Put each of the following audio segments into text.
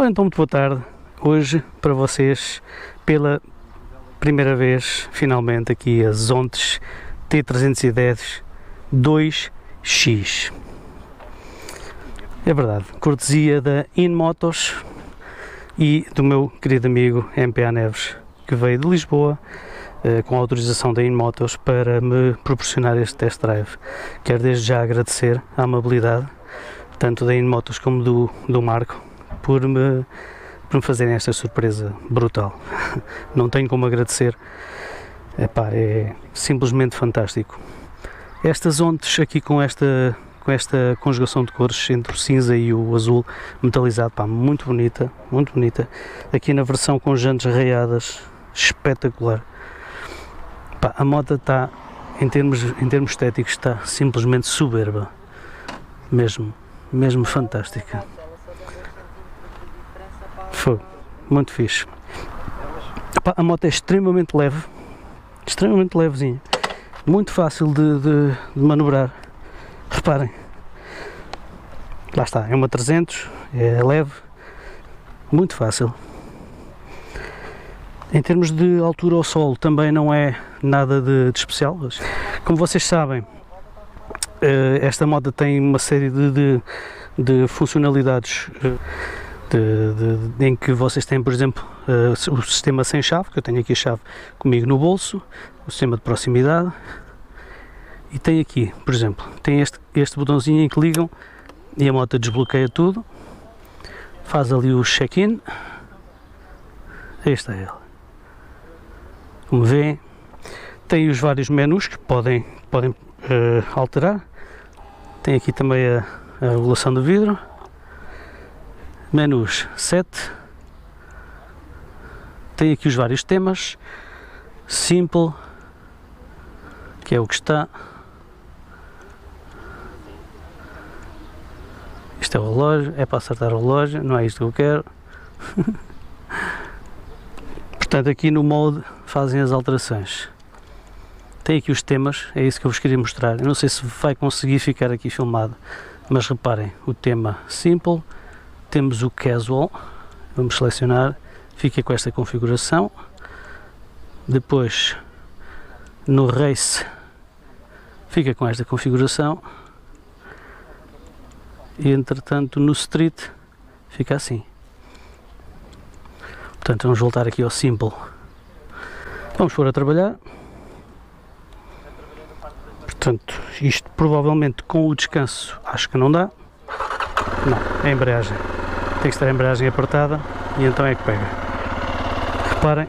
Ora então, muito boa tarde. Hoje para vocês, pela primeira vez, finalmente aqui a Zontes T310 2X. É verdade, cortesia da InMotos e do meu querido amigo MPA Neves, que veio de Lisboa com a autorização da InMotos para me proporcionar este test drive. Quero desde já agradecer a amabilidade tanto da InMotos como do Marco por me fazerem esta surpresa brutal. Não tenho como agradecer. Epá, é simplesmente fantástico. Estas ontes aqui com esta conjugação de cores entre o cinza e o azul metalizado, pá, muito bonita, muito bonita. Aqui na versão com jantes raiadas, espetacular. Pá, a moto está, em termos estéticos, está simplesmente soberba, mesmo fantástica. Foi muito fixe. Epá, a moto é extremamente levezinha, muito fácil de manobrar. Reparem, lá está, é uma 300, é leve, muito fácil. Em termos de altura ao solo também não é nada de especial. Como vocês sabem, esta moto tem uma série de funcionalidades em que vocês têm, por exemplo, o sistema sem chave, que eu tenho aqui a chave comigo no bolso, o sistema de proximidade. E tem aqui, por exemplo, tem este botãozinho em que ligam e a moto desbloqueia tudo, faz ali o check-in. Aí está ele. Como vêem, tem os vários menus que podem alterar. Tem aqui também a regulação do vidro, menus 7, tem aqui os vários temas, Simple, que é o que está. Isto é o relógio, é para acertar o relógio, não é isto que eu quero. Portanto, aqui no mode fazem as alterações. Tem aqui os temas, é isso que eu vos queria mostrar. Eu não sei se vai conseguir ficar aqui filmado, mas reparem, o tema Simple, temos o Casual, vamos selecionar, fica com esta configuração. Depois, no Race, fica com esta configuração. E entretanto no Street fica assim. Portanto, vamos voltar aqui ao Simple. Vamos pôr a trabalhar. Portanto, isto provavelmente com o descanso acho que não dá. Não, é a embreagem. Tem que estar a embreagem apertada e então é que pega. Reparem,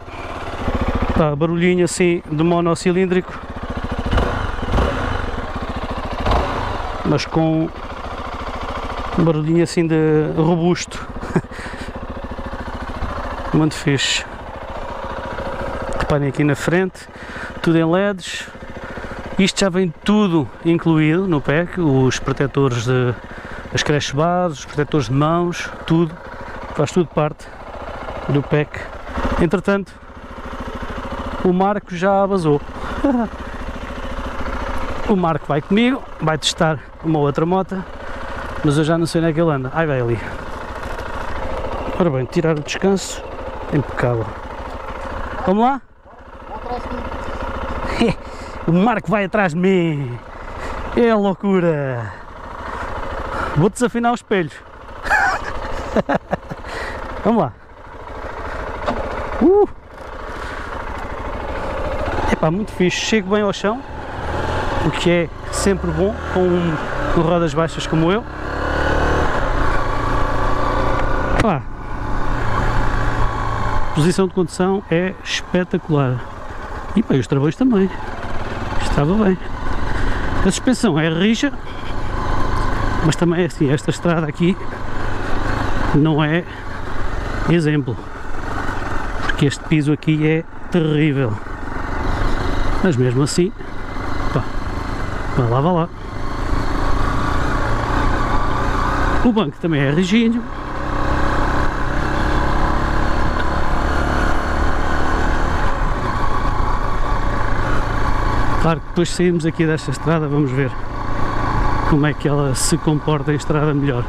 está barulhinho assim de monocilíndrico, mas com um barulhinho assim de robusto. Muito fixe. Reparem aqui na frente, tudo em LEDs. Isto já vem tudo incluído no pack, os protetores as creches bases, os protetores de mãos, tudo, faz tudo parte do pack. Entretanto, o Marco já vazou. O Marco vai comigo, vai testar uma outra moto, mas eu já não sei onde é que ele anda. Ai, vai ali. Ora bem, tirar o descanso, impecável. Vamos lá? O Marco vai atrás de mim. É loucura. Vou desafinar os espelhos. Vamos lá. Epá, muito fixe. Chego bem ao chão, o que é sempre bom com rodas baixas como eu. Pá, a posição de condução é espetacular. E bem, os travões também. Estava bem. A suspensão é rija, mas também é assim, esta estrada aqui não é exemplo, porque este piso aqui é terrível. Mas mesmo assim, pá, vai lá. O banco também é rijinho. Claro que depois saímos aqui desta estrada, vamos ver como é que ela se comporta em estrada melhor.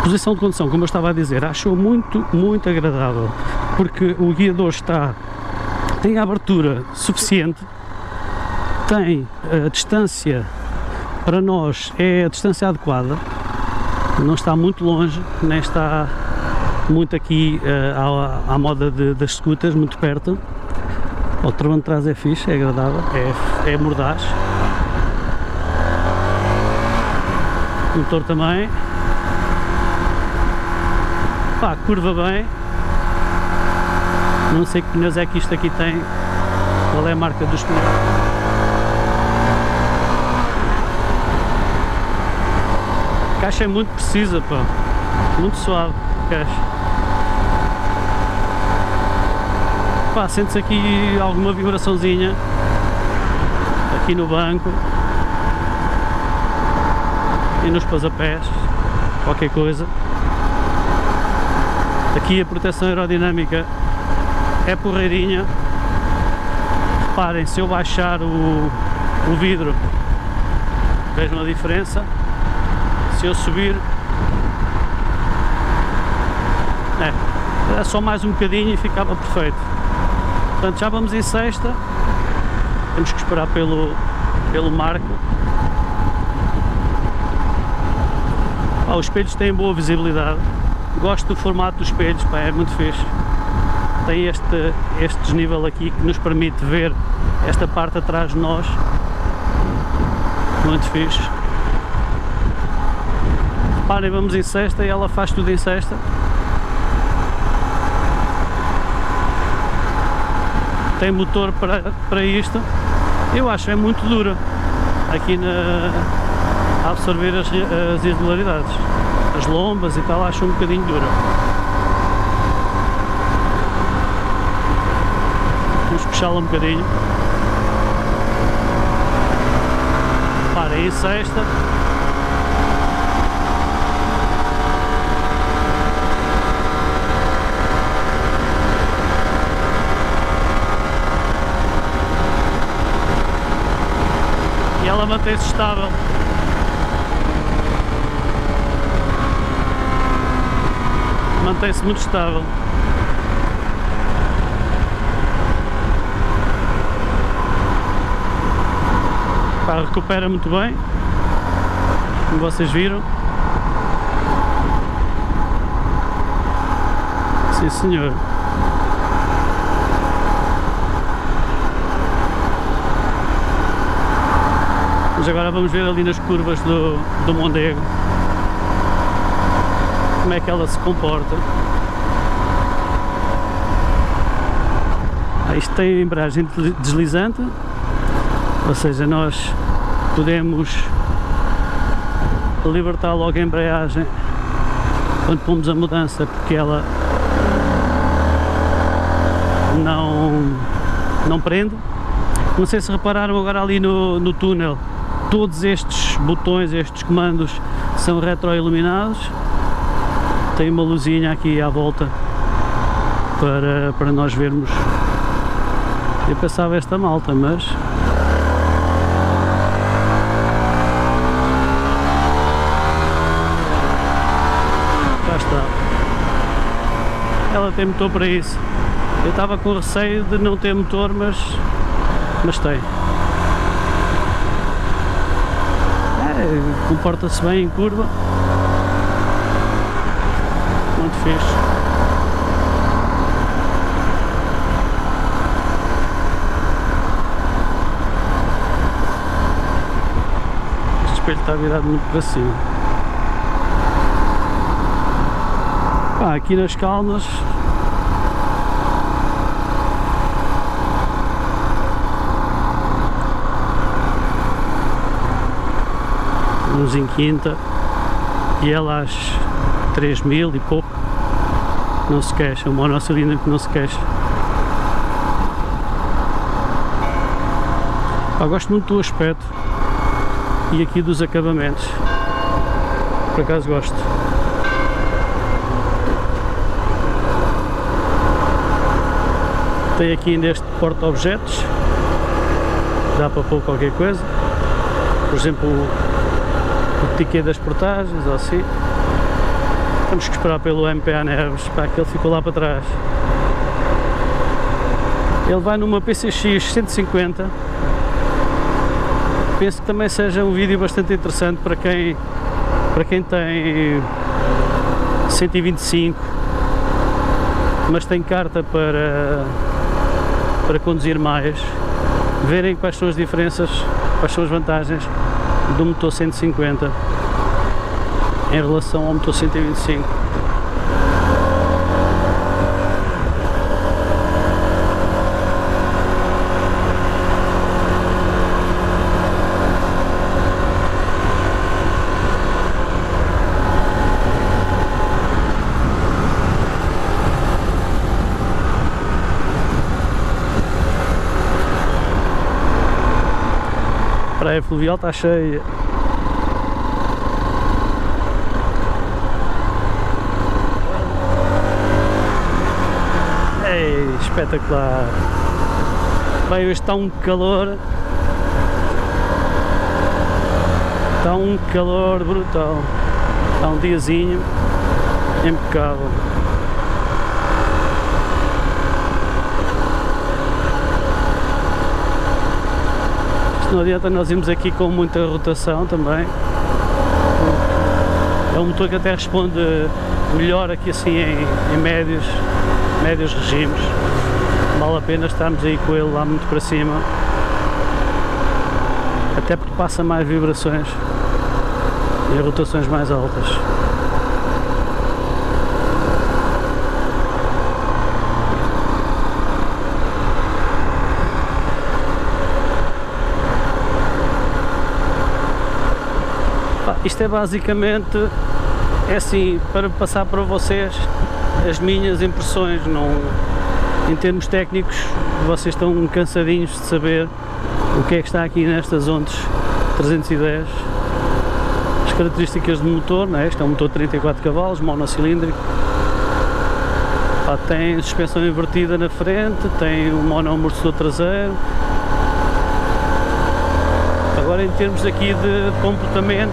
posição de condução, como eu estava a dizer, acho muito agradável, porque o guiador tem a abertura suficiente, tem a distância para nós, é a distância adequada, não está muito longe, nem está muito aqui à moda das scooters, muito perto. O travão de trás é fixe, é agradável, é mordaz. O motor também. Pá, curva bem. Não sei que pneus é que isto aqui tem. Qual é a marca dos pneus? A caixa é muito precisa, pá. Muito suave a caixa. Pá, sente-se aqui alguma vibraçãozinha aqui no banco e nos pasapés, qualquer coisa. Aqui a proteção aerodinâmica é porreirinha. Reparem, se eu baixar o vidro, vejam a diferença. Se eu subir, é só mais um bocadinho e ficava perfeito. Portanto, já vamos em sexta, temos que esperar pelo marco. Os espelhos têm boa visibilidade, gosto do formato dos espelhos, pá, é muito fixe. Tem este desnível aqui que nos permite ver esta parte atrás de nós, muito fixe. Reparem, vamos em sexta e ela faz tudo em sexta. Tem motor para isto. Eu acho que é muito dura aqui a absorver as irregularidades, as lombas e tal, acho um bocadinho dura. Vamos puxá-la um bocadinho. Para aí sexta. E ela mantém-se estável. Mantém-se muito estável. Pá, recupera muito bem, como vocês viram. Sim, senhor. Mas agora vamos ver ali nas curvas do Mondego como é que ela se comporta. Isto tem embreagem deslizante, ou seja, nós podemos libertar logo a embreagem quando pomos a mudança, porque ela não prende. Não sei se repararam agora ali no túnel, todos estes botões, estes comandos são retroiluminados. Tem uma luzinha aqui à volta para nós vermos. Eu pensava esta malta, mas cá está. Ela tem motor para isso. Eu estava com receio de não ter motor, mas tem. Comporta-se bem em curva. Muito fixe. Este espelho está virado muito para cima. Pá, aqui nas calmas vamos em quinta e ela às 3000 e pouco não se queixa, o monocilindro que não se queixa. Eu gosto muito do aspecto e aqui dos acabamentos, por acaso gosto. Tem aqui ainda este porta-objetos, dá para pôr qualquer coisa, por exemplo o ticket das portagens ou assim. Temos que esperar pelo MPA Neves, para que ele ficou lá para trás. Ele vai numa PCX 150. Penso que também seja um vídeo bastante interessante para quem tem 125, mas tem carta para conduzir mais, verem quais são as diferenças, quais são as vantagens do motor 150 em relação ao motor 125. A praia fluvial está cheia. Ei, espetacular! Bem, hoje está um calor. Está um calor brutal. Está um diazinho impecável. Não adianta nós irmos aqui com muita rotação também. É um motor que até responde melhor aqui assim em médios regimes. Vale a pena estarmos aí com ele lá muito para cima, até porque passa mais vibrações e rotações mais altas. Isto é basicamente, é assim, para passar para vocês as minhas impressões. Não, em termos técnicos, vocês estão cansadinhos de saber o que é que está aqui nestas ondas 310. As características do motor, não é? Este é um motor de 34 cavalos, monocilíndrico. Tem suspensão invertida na frente, tem um monoamortecedor traseiro. Agora, em termos aqui de comportamento,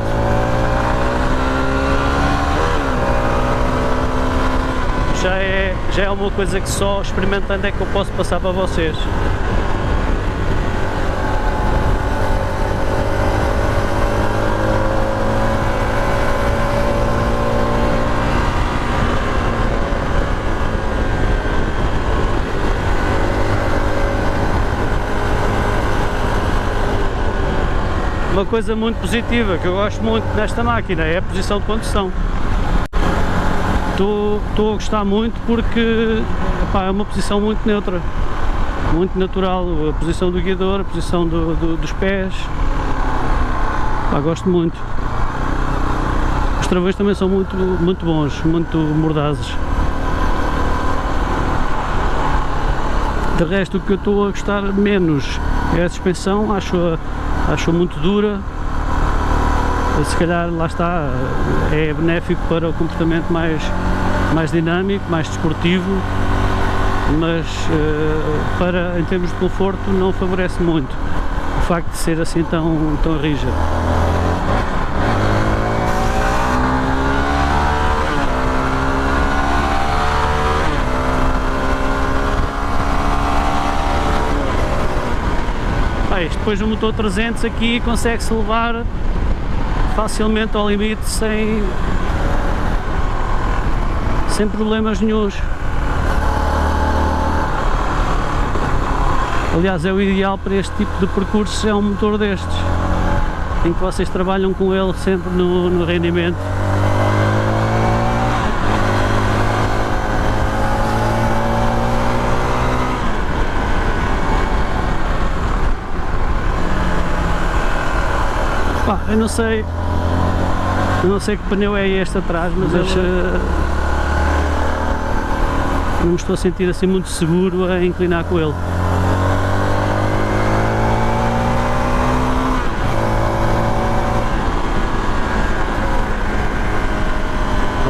já é uma coisa que só experimentando é que eu posso passar para vocês. Uma coisa muito positiva que eu gosto muito nesta máquina é a posição de condução. Estou a gostar muito porque epá, é uma posição muito neutra, muito natural, a posição do guiador, a posição dos pés, epá, gosto muito. Os travões também são muito bons, muito mordazes. De resto, o que eu estou a gostar menos é a suspensão, acho muito dura. Se calhar, lá está, é benéfico para o comportamento mais dinâmico, mais desportivo, mas em termos de conforto não favorece muito o facto de ser assim tão rígido. Depois o motor 300 aqui consegue-se levar facilmente ao limite sem problemas nenhuns. Aliás, é o ideal para este tipo de percursos, é um motor destes, em que vocês trabalham com ele sempre no rendimento. Pá, eu não sei que pneu é este atrás, mas não me estou a sentir assim muito seguro a inclinar com ele.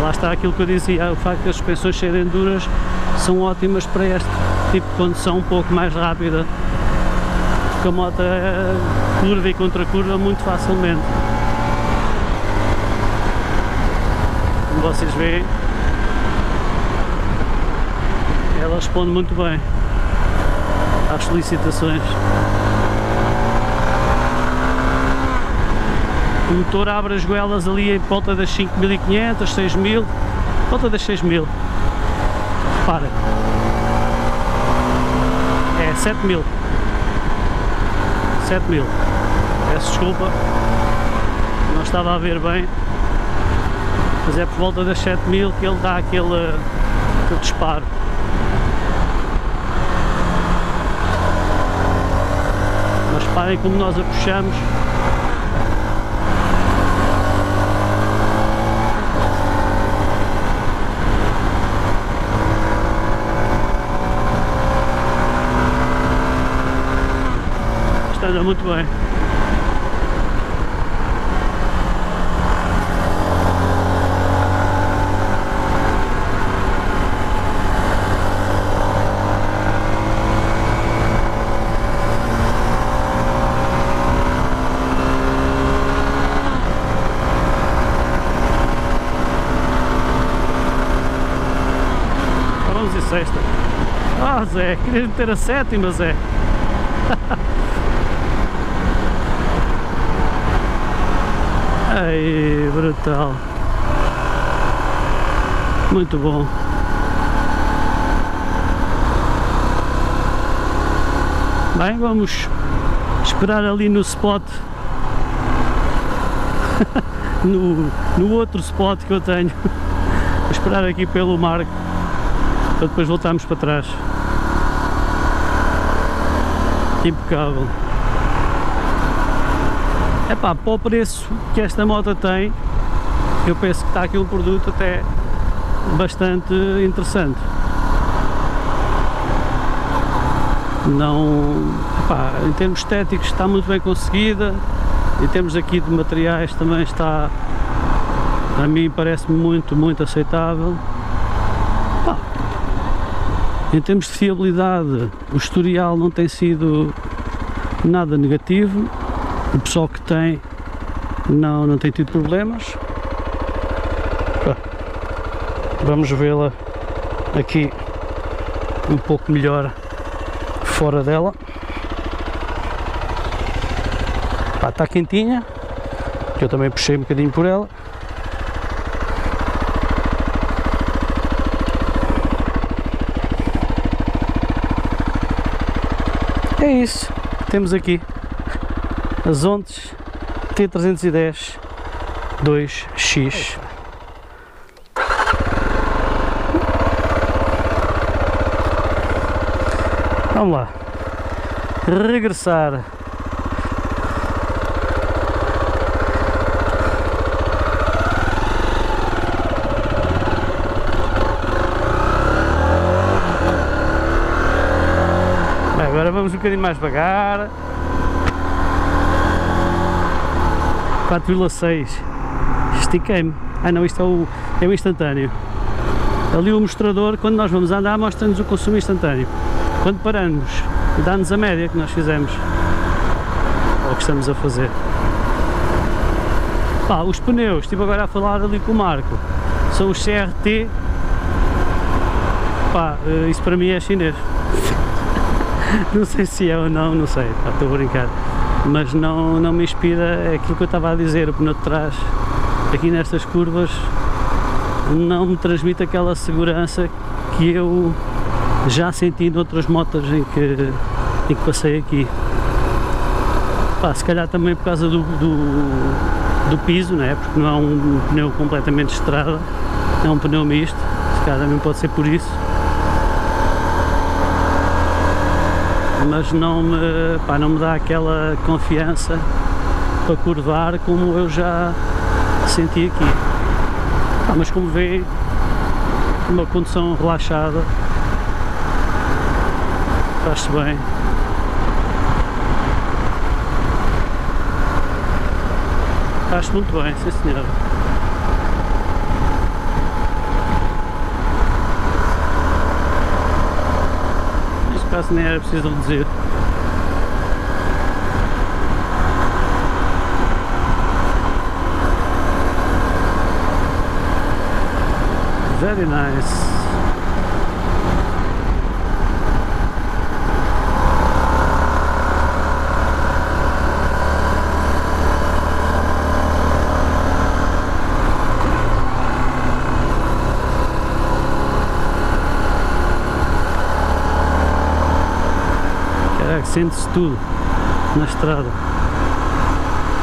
Lá está aquilo que eu dizia, o facto de as suspensões serem duras são ótimas para este tipo de condução um pouco mais rápida, porque a moto curva e contra curva muito facilmente. vocês veem, ela responde muito bem às solicitações. O motor abre as goelas ali em volta das 5.500, 6.000, volta das 6.000. Repara, é 7.000. 7.000. Peço desculpa, não estava a ver bem, mas é por volta das 7.000 que ele dá aquele disparo. Mas reparem como nós a puxamos. Isto anda muito bem. Sexta. Ah, Zé, queria ter a sétima, Zé. Ai, brutal. Muito bom. Bem, vamos esperar ali no spot. no outro spot que eu tenho. Vou esperar aqui pelo Marco, para depois voltarmos para trás. Impecável. Epá, para o preço que esta moto tem, eu penso que está aqui um produto até bastante interessante. Não, epá, em termos estéticos está muito bem conseguida, em termos aqui de materiais também está, a mim parece-me muito aceitável. Epá, em termos de fiabilidade, o historial não tem sido nada negativo. O pessoal que tem não tem tido problemas. Vamos vê-la aqui um pouco melhor fora dela. Está quentinha, que eu também puxei um bocadinho por ela. É isso, temos aqui as Ontes T310 2X. Vamos lá, regressar. Bem, agora vamos um bocadinho mais devagar. 4,6. Estiquei-me. Ah não, isto é o instantâneo. Ali o mostrador, quando nós vamos andar, mostra-nos o consumo instantâneo. Quando paramos, dá-nos a média que nós fizemos, ou que estamos a fazer. Pá, os pneus, estive agora a falar ali com o Marco, são os CRT. Pá, isso para mim é chinês. Não sei se é ou não, não sei, pá, estou a brincar. Mas não me inspira aquilo que eu estava a dizer, o pneu de trás, aqui nestas curvas, não me transmite aquela segurança que eu já senti noutras motos em que passei aqui. Pá, se calhar também por causa do piso, não é? Porque não é um pneu completamente de estrada, é um pneu misto, se calhar também pode ser por isso. Mas não me dá aquela confiança para curvar como eu já senti aqui. Pá, mas como vê, uma condução relaxada, faz-se bem. Faz-se muito bem, sim senhora. Neste caso nem era preciso reduzir. Very nice. Caraca, sente-se tudo na estrada.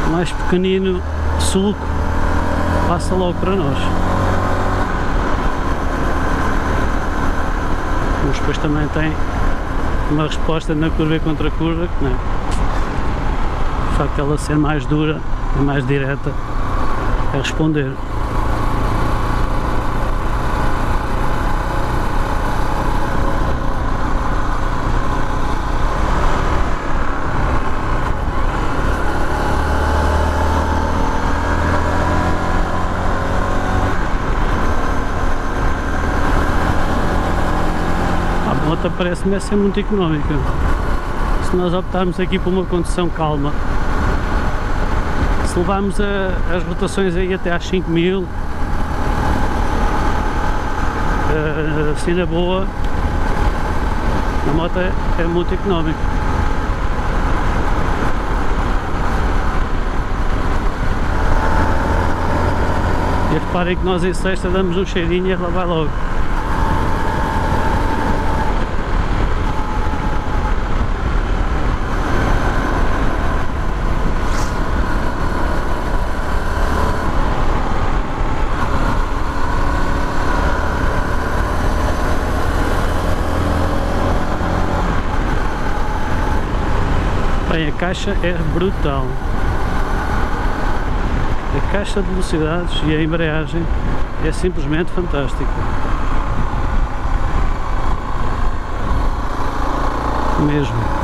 O mais pequenino sulco passa logo para nós. Mas depois também tem uma resposta na curva e contra curva, que não é? O facto de ela ser mais dura e mais direta é responder. A moto parece-me ser muito económica. Se nós optarmos aqui por uma condução calma, se levarmos as rotações aí até às 5000, assim na boa, a moto é muito económica. E reparem que nós em sexta damos um cheirinho e ela vai logo. Bem, a caixa é brutal. A caixa de velocidades e a embreagem é simplesmente fantástica. Mesmo.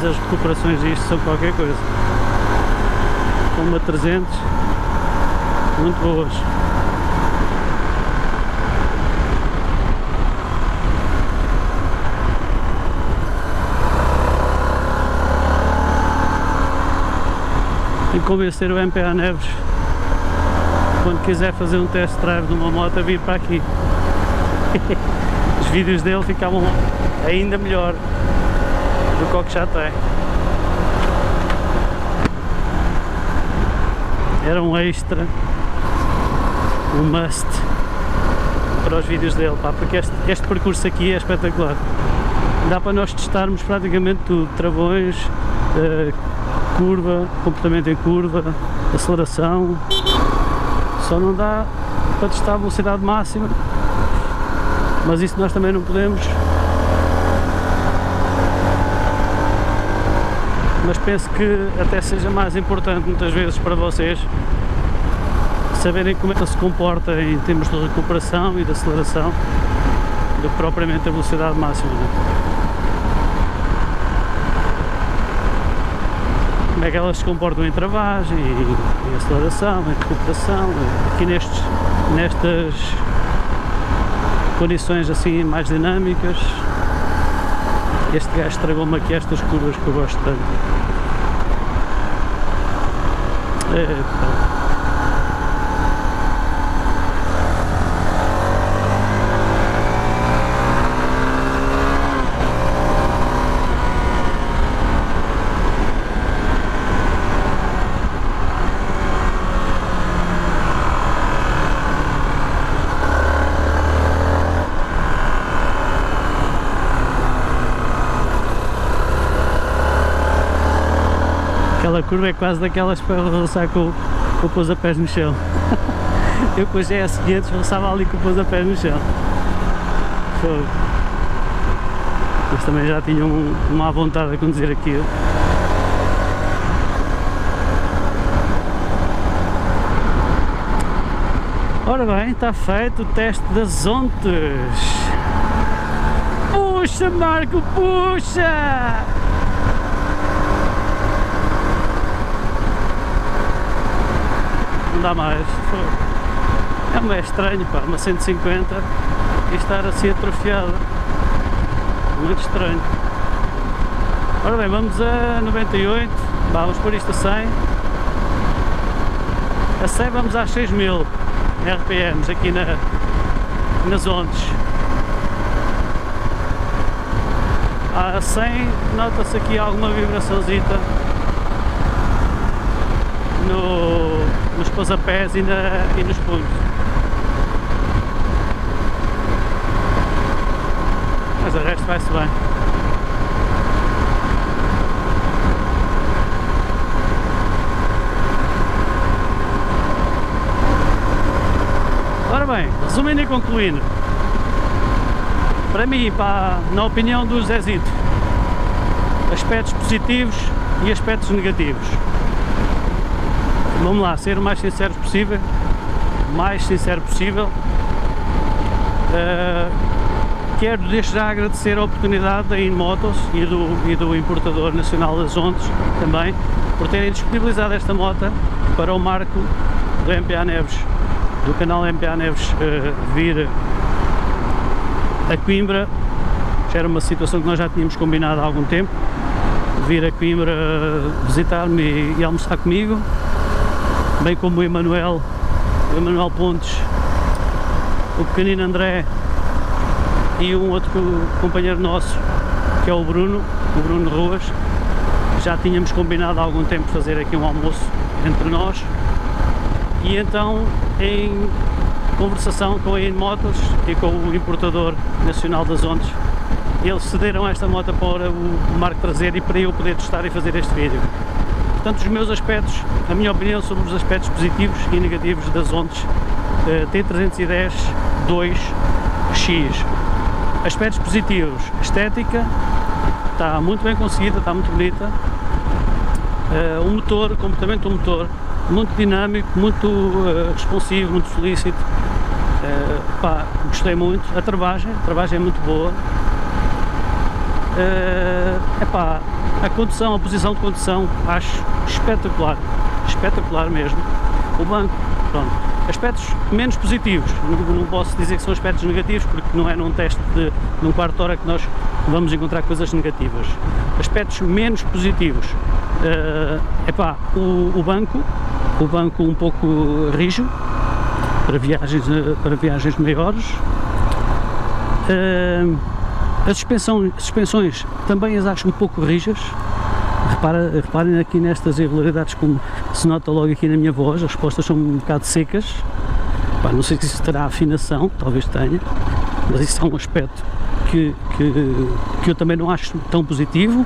As recuperações disto são qualquer coisa. Com uma 300 muito boas. Tem que convencer o MPA Neves, quando quiser fazer um test drive de uma moto, a vir para aqui. Os vídeos dele ficavam ainda melhor do que já tem. Era um extra, um must para os vídeos dele, pá, porque este percurso aqui é espetacular. Dá para nós testarmos praticamente tudo: travões, curva, comportamento em curva, aceleração. Só não dá para testar a velocidade máxima, mas isso nós também não podemos. Mas penso que até seja mais importante muitas vezes para vocês saberem como é que se comporta em termos de recuperação e de aceleração do que propriamente a velocidade máxima, né? Como é que elas se comportam em travagem, em aceleração, em recuperação, aqui nestas condições assim mais dinâmicas. Este gajo estragou-me aqui estas curvas que eu gosto tanto. Aquela curva é quase daquelas para roçar com o pousa-pés no chão. Eu com a GS500 roçava ali com o pousa-pés no chão. Fogo. Mas também já tinha uma à vontade a conduzir aquilo. Ora bem, está feito o teste das ontes. Puxa, Marco, puxa! Não dá mais. É estranho, pá, uma 150 e estar assim atrofiada, muito estranho. Ora bem, vamos a 98, vamos pôr isto a 100. A 100 vamos às 6000 RPMs aqui nas ondas. A 100 nota-se aqui alguma vibraçãozita nos pousapés e nos punhos. Mas o resto vai-se bem. Ora bem, resumindo e concluindo, para mim, na opinião do Zezito, aspectos positivos e aspectos negativos. Vamos lá, ser o mais sincero possível. Quero desde já agradecer a oportunidade da InMotos e do importador nacional das ondas também, por terem disponibilizado esta moto para o Marco do MPA Neves, do canal MPA Neves, vir a Coimbra. Já era uma situação que nós já tínhamos combinado há algum tempo, vir a Coimbra visitar-me e almoçar comigo, bem como o Emanuel Pontes, o pequenino André e um outro companheiro nosso, que é o Bruno Ruas. Já tínhamos combinado há algum tempo fazer aqui um almoço entre nós, e então, em conversação com a InMotos e com o importador nacional das ondas, eles cederam esta moto para o Marco trazer e para eu poder testar e fazer este vídeo. Portanto, os meus aspectos, a minha opinião sobre os aspectos positivos e negativos das ondas T310 2X. Aspectos positivos: estética, está muito bem conseguida, está muito bonita. O motor, o comportamento do motor, muito dinâmico, muito responsivo, muito solícito. Gostei muito. A travagem é muito boa. A condução, a posição de condução, acho espetacular mesmo. O banco, pronto. Aspectos menos positivos, não posso dizer que são aspectos negativos, porque não é num teste de um quarto de hora que nós vamos encontrar coisas negativas. Aspectos menos positivos, o banco um pouco rígido para viagens maiores. As suspensões também as acho um pouco rijas. Reparem aqui nestas irregularidades, como se nota logo aqui na minha voz, as respostas são um bocado secas. Não sei se isso terá afinação, talvez tenha, mas isso é um aspecto que eu também não acho tão positivo.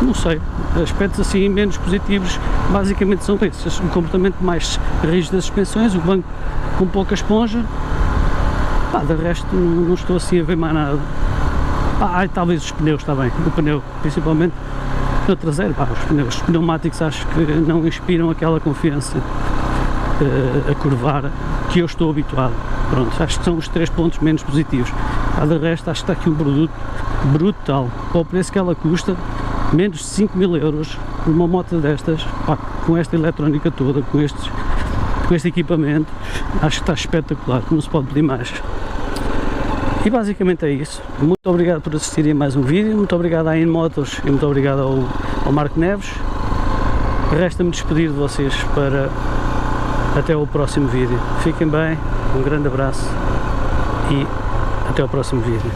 Não sei, aspectos assim menos positivos basicamente são esses: o comportamento mais rígido das suspensões, o banco com pouca esponja. De resto não estou assim a ver mais nada. Talvez os pneus, está bem, o pneu, principalmente no traseiro, os pneumáticos acho que não inspiram aquela confiança a curvar que eu estou habituado. Pronto, acho que são os 3 pontos menos positivos. De resto, acho que está aqui um produto brutal, para o preço que ela custa, menos de 5.000 euros, uma moto destas, com esta eletrónica toda, com este equipamento, acho que está espetacular, não se pode pedir mais. E basicamente é isso. Muito obrigado por assistirem a mais um vídeo, muito obrigado à InMotos e muito obrigado ao Marco Neves. Resta-me despedir de vocês para até o próximo vídeo. Fiquem bem, um grande abraço e até o próximo vídeo.